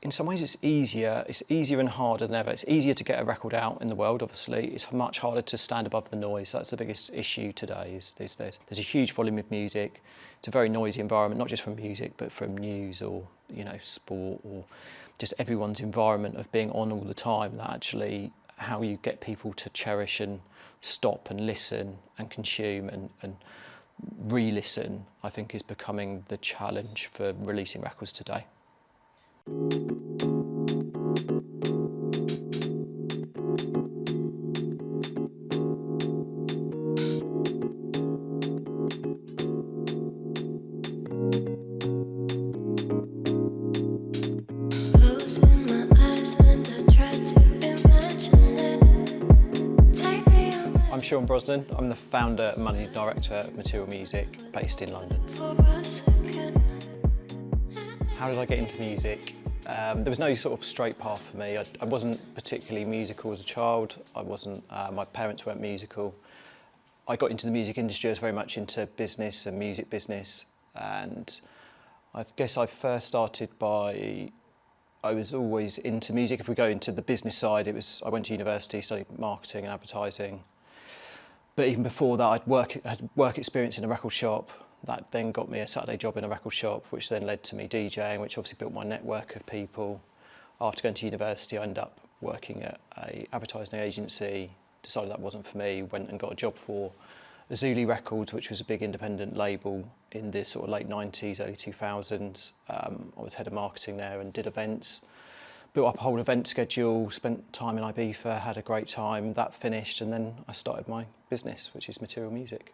in some ways it's easier and harder than ever. It's easier to get a record out in the world, obviously. It's much harder to stand above the noise. That's the biggest issue today, there's a huge volume of music. It's a very noisy environment, not just from music, but from news or, sport, or just everyone's environment of being on all the time. That actually, how you get people to cherish and stop and listen and consume and re-listen, I think is becoming the challenge for releasing records today. I'm Sean Brosnan. I'm the founder and managing director of Material Music, based in London. How did I get into music? There was no sort of straight path for me. I wasn't particularly musical as a child. My parents weren't musical. I got into the music industry. I was very much into business and music business. And I guess I first started I was always into music. If we go into the business side, I went to university, studied marketing and advertising. But even before that, I had work experience in a record shop. That then got me a Saturday job in a record shop, which then led to me DJing, which obviously built my network of people. After going to university, I ended up working at an advertising agency, decided that wasn't for me, went and got a job for Azuli Records, which was a big independent label in the sort of late 90s, early 2000s. I was head of marketing there and did events. Built up a whole event schedule, spent time in Ibiza, had a great time. That finished, and then I started my business, which is Material Music.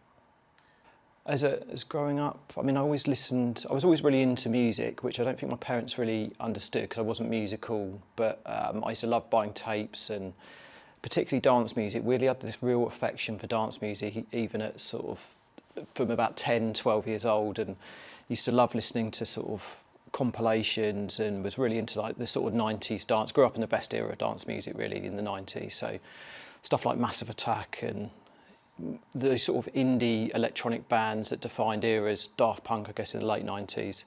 As growing up, I always listened. I was always really into music, which I don't think my parents really understood because I wasn't musical. But I used to love buying tapes, and particularly dance music. Weirdly, I had this real affection for dance music, even at sort of from about 10, 12 years old, and used to love listening to sort of compilations, and was really into like the sort of 90s dance. Grew up in the best era of dance music, really, in the 90s. So stuff like Massive Attack and the sort of indie electronic bands that defined eras, Daft Punk, I guess, in the late 90s.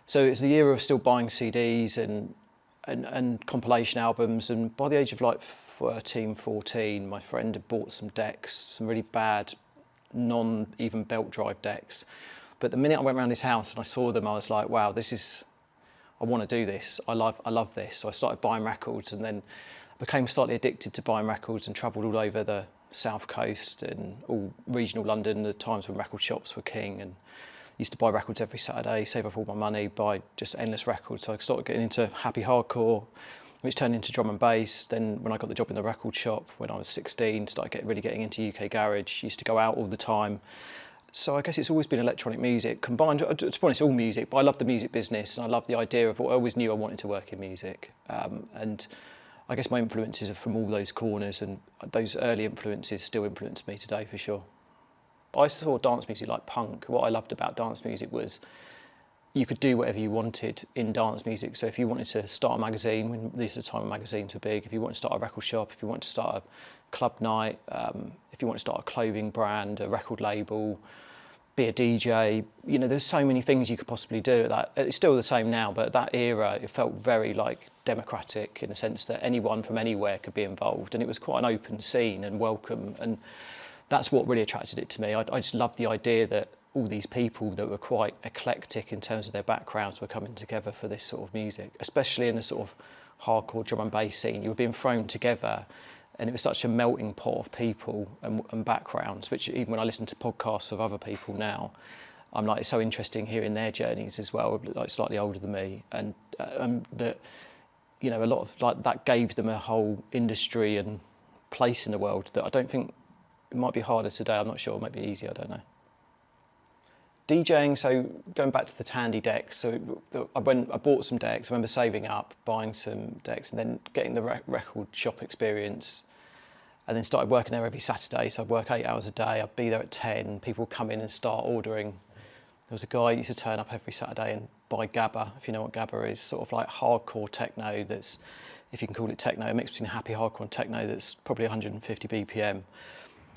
So it's the era of still buying CDs and compilation albums. And by the age of like 13, 14, my friend had bought some decks, some really bad, non-even belt drive decks. But the minute I went around his house and I saw them, I was like, wow, I want to do this. I love this. So I started buying records, and then became slightly addicted to buying records and travelled all over the South Coast and all regional London, the times when record shops were king, and used to buy records every Saturday, save up all my money, buy just endless records. So I started getting into happy hardcore, which turned into drum and bass. Then when I got the job in the record shop when I was 16, started really getting into UK garage, used to go out all the time. So I guess it's always been electronic music, combined, to be honest, all music, but I love the music business, and I love the idea of what I always knew I wanted to work in music. And I guess my influences are from all those corners, and those early influences still influence me today, for sure. I saw dance music like punk. What I loved about dance music was you could do whatever you wanted in dance music. So if you wanted to start a magazine, when this is the time when magazines were big, if you wanted to start a record shop, if you wanted to start a club night, if you wanted to start a clothing brand, a record label, be a DJ, there's so many things you could possibly do. It's still the same now, but that era, it felt very like democratic in the sense that anyone from anywhere could be involved, and it was quite an open scene and welcome, and that's what really attracted it to me. I just loved the idea that all these people that were quite eclectic in terms of their backgrounds were coming together for this sort of music, especially in the sort of hardcore drum and bass scene. You were being thrown together, and it was such a melting pot of people and backgrounds, which even when I listen to podcasts of other people now, I'm like, it's so interesting hearing their journeys as well, like slightly older than me, and that, a lot of like that gave them a whole industry and place in the world that I don't think, it might be harder today, I'm not sure, it might be easier, I don't know. DJing, so going back to the Tandy decks, so I bought some decks. I remember saving up, buying some decks, and then getting the record shop experience, and then started working there every Saturday. So I'd work 8 hours a day, I'd be there at 10, people would come in and start ordering. There was a guy who used to turn up every Saturday and buy Gabba, if you know what Gabba is, sort of like hardcore techno that's, if you can call it techno, a mix between happy hardcore and techno that's probably 150 BPM.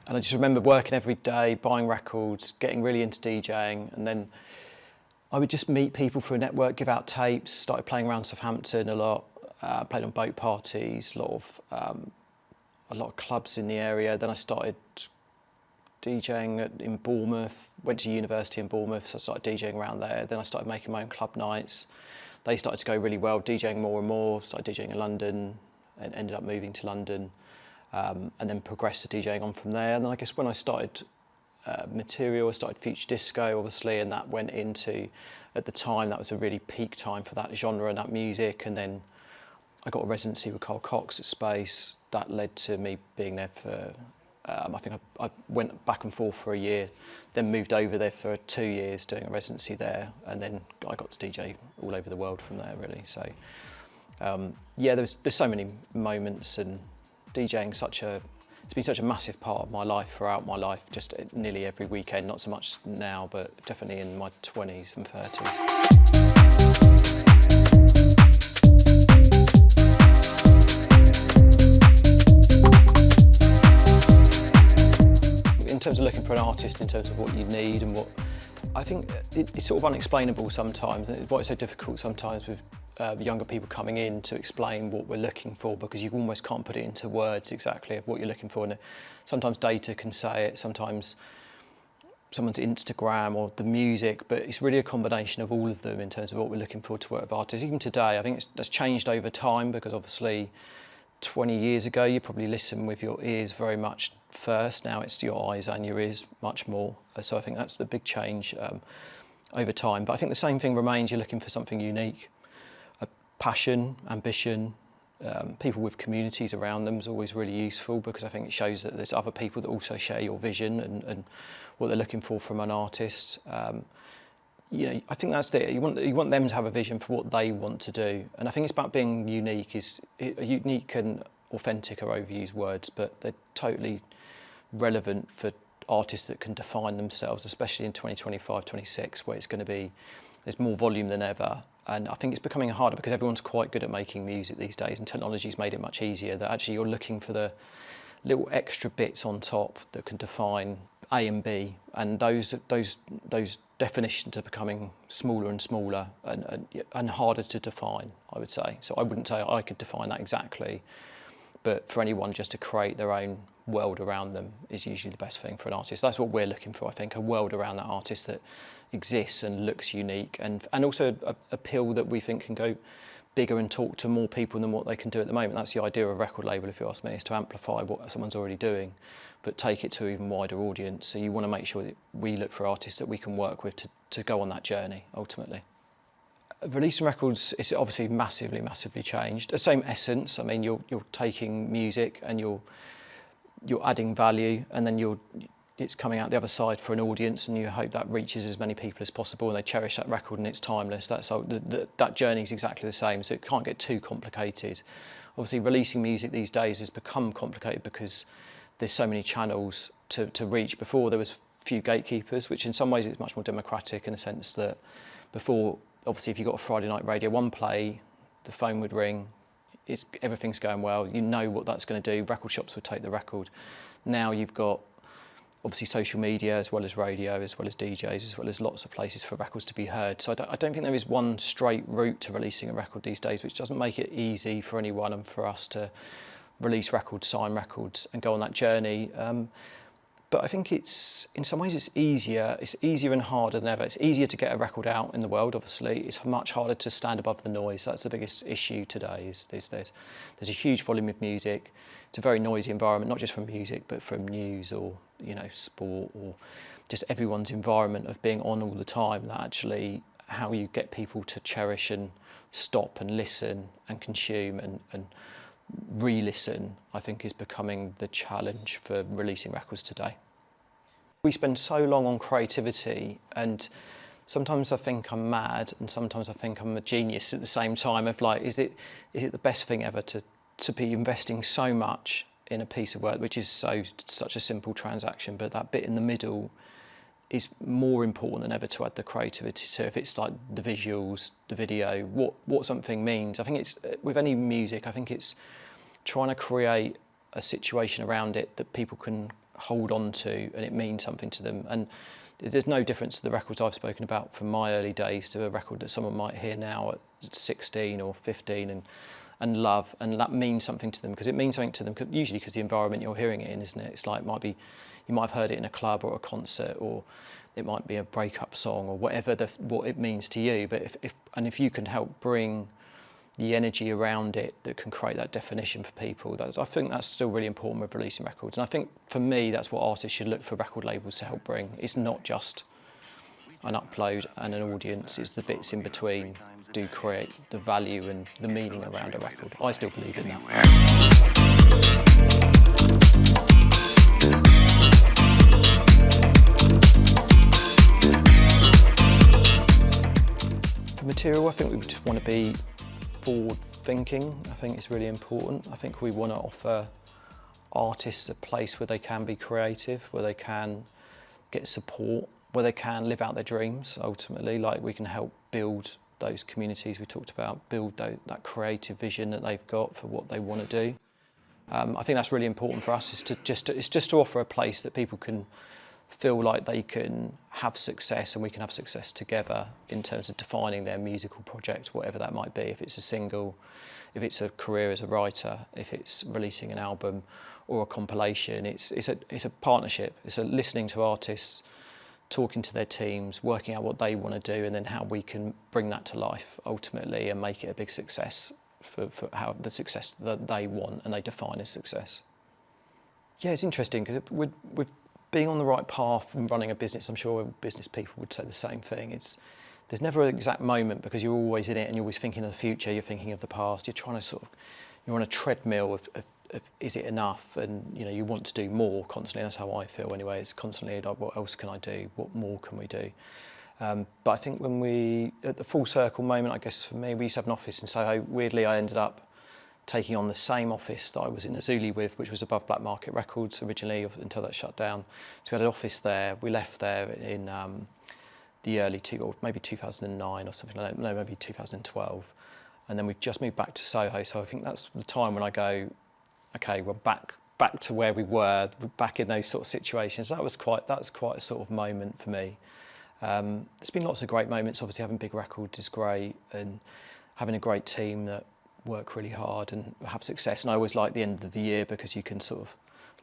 And I just remember working every day, buying records, getting really into DJing, and then I would just meet people through a network, give out tapes, started playing around Southampton a lot, played on boat parties, a lot of clubs in the area. Then I started DJing in Bournemouth, went to university in Bournemouth, so I started DJing around there. Then I started making my own club nights. They started to go really well, DJing more and more, started DJing in London and ended up moving to London, and then progressed to DJing on from there. And then I guess when I started material, I started Future Disco obviously, and that went into, at the time, that was a really peak time for that genre and that music. And then I got a residency with Carl Cox at Space. That led to me being there for, I think I went back and forth for a year, then moved over there for 2 years doing a residency there, and then I got to DJ all over the world from there really. So yeah, there's so many moments, and DJing it's been such a massive part of my life throughout my life, just nearly every weekend, not so much now, but definitely in my 20s and 30s. In terms of looking for an artist, in terms of what you need and what, I think it's sort of unexplainable sometimes. Why it's so difficult sometimes with younger people coming in to explain what we're looking for, because you almost can't put it into words exactly of what you're looking for. And sometimes data can say it, sometimes someone's Instagram or the music, but it's really a combination of all of them in terms of what we're looking for to work with artists. Even today, I think that's changed over time, because obviously 20 years ago you probably listened with your ears very much first. Now it's your eyes and your ears much more. So I think that's the big change over time. But I think the same thing remains. You're looking for something unique. Passion, ambition, people with communities around them is always really useful, because I think it shows that there's other people that also share your vision and what they're looking for from an artist. You know, I think that's it. You want them to have a vision for what they want to do, and I think it's about being unique. Unique and authentic are overused words, but they're totally relevant for artists that can define themselves, especially in 2025, 26, where there's more volume than ever. And I think it's becoming harder because everyone's quite good at making music these days, and technology's made it much easier, that actually you're looking for the little extra bits on top that can define A and B, and those definitions are becoming smaller and smaller and harder to define, I would say. So I wouldn't say I could define that exactly, but for anyone just to create their own world around them is usually the best thing for an artist. That's what we're looking for, I think, a world around that artist that exists and looks unique, and also a appeal that we think can go bigger and talk to more people than what they can do at the moment. That's the idea of a record label, if you ask me, is to amplify what someone's already doing, but take it to an even wider audience. So you want to make sure that we look for artists that we can work with to go on that journey, ultimately. Releasing records is obviously massively, massively changed. The same essence. I mean, you're taking music and you're adding value, and then it's coming out the other side for an audience, and you hope that reaches as many people as possible and they cherish that record and it's timeless. That journey is exactly the same, so it can't get too complicated. Obviously, releasing music these days has become complicated because there's so many channels to reach. Before, there was few gatekeepers, which in some ways is much more democratic, in a sense that before, obviously, if you got a Friday night Radio 1 play, the phone would ring, everything's going well, you know what that's going to do, record shops would take the record. Now you've got obviously social media, as well as radio, as well as DJs, as well as lots of places for records to be heard. So I don't think there is one straight route to releasing a record these days, which doesn't make it easy for anyone and for us to release records, sign records, and go on that journey. But I think in some ways it's easier and harder than ever. It's easier to get a record out in the world, obviously. It's much harder to stand above the noise. That's the biggest issue today, there's a huge volume of music. It's a very noisy environment, not just from music, but from news or, sport, or just everyone's environment of being on all the time. That actually, how you get people to cherish and stop and listen and consume and re-listen, I think, is becoming the challenge for releasing records today. We spend so long on creativity, and sometimes I think I'm mad and sometimes I think I'm a genius at the same time, of like, is it the best thing ever to be investing so much in a piece of work, which is such a simple transaction, but that bit in the middle is more important than ever to add the creativity to. If it's like the visuals, the video, what something means. I think it's, with any music, I think it's trying to create a situation around it that people can hold on to and it means something to them. And there's no difference to the records I've spoken about from my early days to a record that someone might hear now at 16 or 15 and love, and that means something to them, because it means something to them usually because the environment you're hearing it in, isn't it? It's like you might have heard it in a club or a concert, or it might be a breakup song or whatever what it means to you. But if you can help bring the energy around it that can create that definition for people, I think that's still really important with releasing records. And I think for me that's what artists should look for record labels to help bring. It's not just an upload and an audience, it's the bits in between do create the value and the meaning around a record. I still believe in that. For material, I think we just want to be forward thinking. I think it's really important. I think we want to offer artists a place where they can be creative, where they can get support, where they can live out their dreams ultimately. Like, we can help build those communities we talked about, build that creative vision that they've got for what they want to do. I think that's really important for us, is just to offer a place that people can feel like they can have success, and we can have success together in terms of defining their musical project, whatever that might be. If it's a single, if it's a career as a writer, if it's releasing an album or a compilation, it's a partnership. It's listening to artists, talking to their teams, working out what they want to do, and then how we can bring that to life ultimately and make it a big success for how the success that they want and they define as success. Yeah, it's interesting because with being on the right path and running a business, I'm sure business people would say the same thing. There's never an exact moment, because you're always in it and you're always thinking of the future, you're thinking of the past, you're on a treadmill of is it enough, and you want to do more constantly. That's how I feel anyway. It's constantly like, what else can I do? What more can we do? But I think at the full circle moment, I guess for me, we used to have an office in Soho. Weirdly, I ended up taking on the same office that I was in Azuli with, which was above Black Market Records originally, until that shut down. So we had an office there. We left there in the early or maybe 2009 or something like that. No, maybe 2012. And then we've just moved back to Soho. So I think that's the time when I go, okay, we're back to where we were, back in those sort of situations. That's quite a sort of moment for me. There's been lots of great moments. Obviously, having big records is great, and having a great team that work really hard and have success. And I always like the end of the year, because you can sort of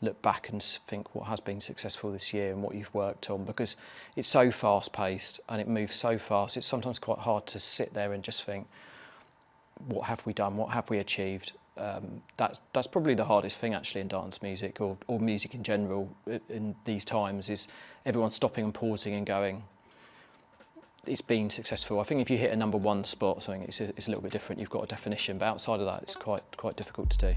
look back and think what has been successful this year and what you've worked on, because it's so fast paced and it moves so fast. It's sometimes quite hard to sit there and just think, what have we done? What have we achieved? That's probably the hardest thing actually in dance music, or music in general in these times, is everyone stopping and pausing and going, it's been successful. I think if you hit a #1 spot or something, it's a little bit different. You've got a definition, but outside of that, it's quite difficult to do.